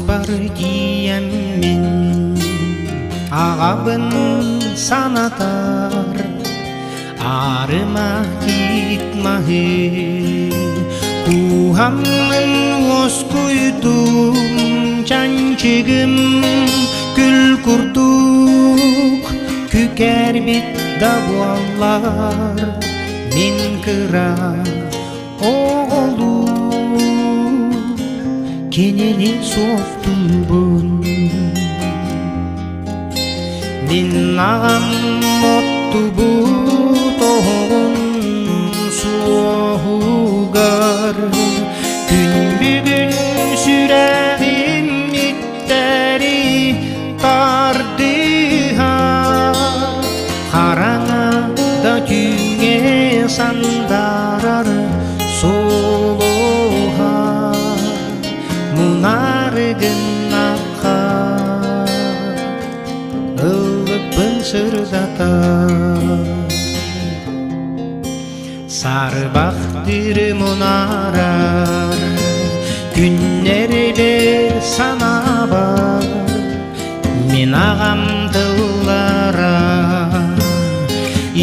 бар диеммен ағабын санатар арыма китмахы кухамын оскуйдум чанчыгым күл курдук күкер бит дабуаллар мен кыра оғолу кенени соқтубун мен ағам оттубу тоғын суохугар күн бүгін сүрәғим иттәри тардыха қараңа да түңе сандарар солоха мунарыгын аққа ылыппын сырдата сарбақтыр мунарар күннерде санабар мен ағам тыллара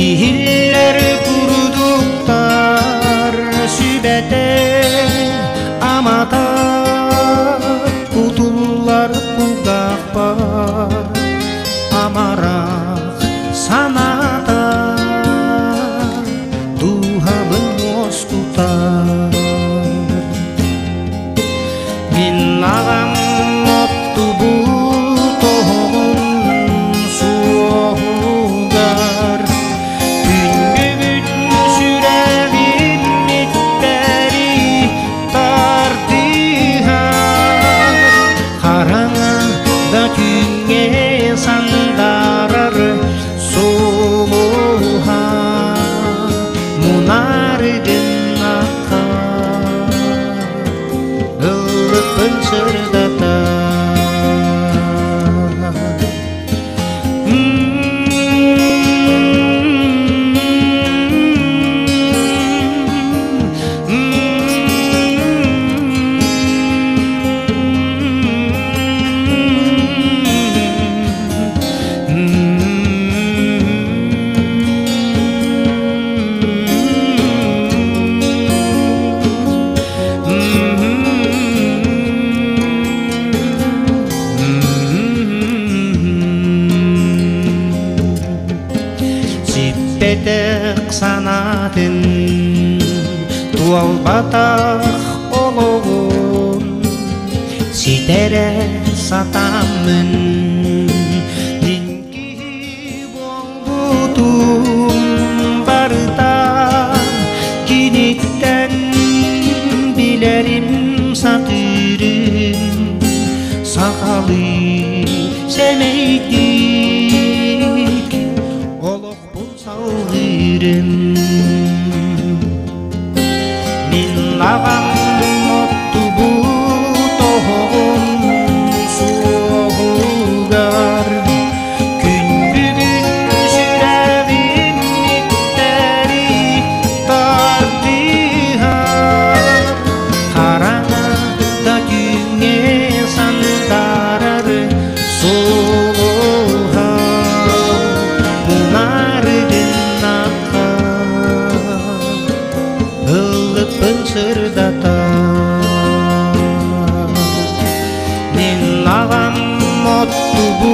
ихиллер курдуктар сүбәте амата утуллар кугақпар амарақ саната тухабын оскутар мен ағам отту бу тоғын суохугар күн бүгін сүрәғим иттәри тардыха қараңа да түңе сандарар солоха мунарыдын аққа ылыппын сырдата Сиппетек санатын туал батақ олығын ситере сатамын динки болбутум барыта киниттен билерим сатырым сақалы семейтик олық салғырым мен ағам отту бу тоғын суохугар күн бүгін сүрәғим иттәри тардыха қараңа да түңе сандарар солоха ылыппын сырдата мен ағам отту бу